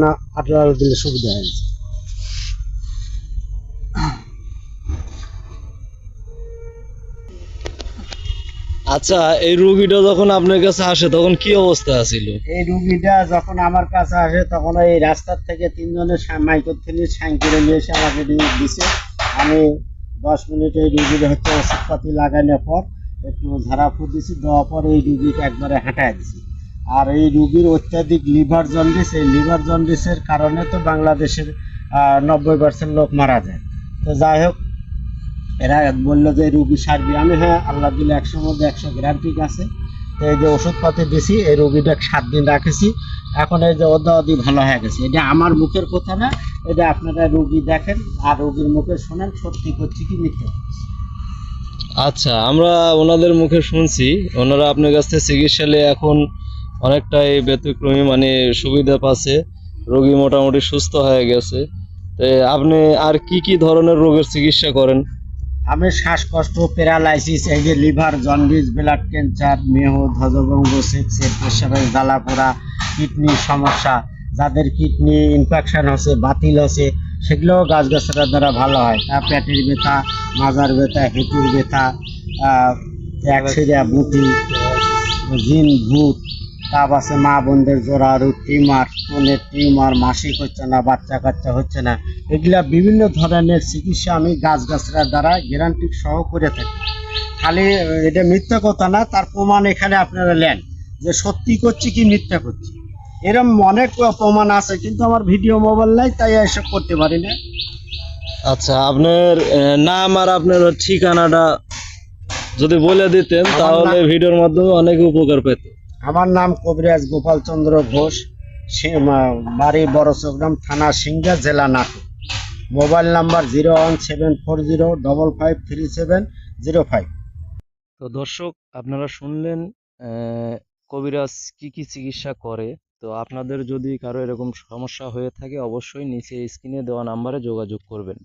না 18 দিলে সুবিধা হয়েছে। আচ্ছা, এই রোগীটা যখন আপনার কাছে আসে তখন কি অবস্থা ছিল? এই রুগীটা যখন আমার কাছে আসে তখন এই রাস্তার থেকে তিনজনের মাইকর থেকে সাইন করে নিয়ে এসে আমাকে দিছে। আমি 10 মিনিট এই রুগীর ওষুধপাতি লাগানোর পর একটু ঝাড়াফু দিছি, দেওয়ার পর এই রুগীকে একবারে হাঁটায় দিছি। আর এই রুগীর অত্যাধিক লিভার জন্ডিস, এই লিভার জন্ডিসের কারণে তো বাংলাদেশের 90% লোক মারা যায়। তো যাই হোক, এরা বললো যে রুগী সারবি। আমি হ্যাঁ, আল্লাহ দিলে 100-র মধ্যে 100 গ্যারান্টি আছে। তো এই যে ওষুধপাতি দিছি, এই রুগীটা 7 দিন রাখেছি, এখন এই যে অদি ভালো হয়ে গেছে। এটা আমার মুখের কথা না, এটা আপনারা রুগী দেখেন আর রুগীর মুখে শোনেন সত্যি করছি কি মিথ্যে। আচ্ছা, আমরা ওনাদের মুখে শুনছি ওনারা আপনার কাছ থেকে চিকিৎসালে এখন অনেকটাই ব্যতিক্রমী, মানে সুবিধা পাচ্ছে, রোগী মোটামুটি সুস্থ হয়ে গেছে। তো আপনি আর কি কি ধরনের রোগের চিকিৎসা করেন? আমি শ্বাসকষ্ট, প্যারালাইসিস, এই যে লিভার জন্ডিস, ব্লাড ক্যান্সার, মেহ, ধ্বজভঙ্গ, সেক্সের, প্রেশারের জ্বালা পোড়া, কিডনির সমস্যা, যাদের কিডনি ইনফেকশন হচ্ছে, বাতিল হচ্ছে, সেগুলোও গাছগাছড়ার দ্বারা ভালো হয়। তা পেটের ব্যথা, মাজার ব্যথা, হেঁটুর ব্যথা, একসিরিয়া বুটি, জিন ভূত, তাপ আছে, মা বোনদের জোড়ারু, টিউমার, স্তনের টিউমার, মাসিক হচ্ছে না, বাচ্চা কাচ্চা হচ্ছে না, এগুলা বিভিন্ন ধরনের চিকিৎসা আমি গাছগাছড়ার দ্বারা গ্যারান্টি সহ করে থাকি। খালি এটা মিথ্যা কথা না, তার প্রমাণ এখানে আপনারা নেন যে সত্যি করছি কি মিথ্যা করছি। এরকম অনেক প্রমাণ আছে, কিন্তু আমার ভিডিও মোবাইল নাই, তাই এসব করতে পারি না। আচ্ছা, আপনার নাম আর আপনার ঠিকানাটা যদি বলে দিতেন তাহলে ভিডিওর মাধ্যমে অনেক উপকার পেত। আমার নাম কবিরাজ গোপাল চন্দ্র ঘোষ, বাড়ি বড়চগ্রাম, থানা সিংড়া, জেলা নাটোর। Mobile number 01740553705। তো দর্শক, আপনারা শুনলেন কবিরাজ কি কি চিকিৎসা করে। তো আপনাদের যদি কারো এরকম সমস্যা হয়ে থাকে অবশ্যই নিচে স্ক্রিনে দেওয়া নাম্বারে যোগাযোগ করবেন।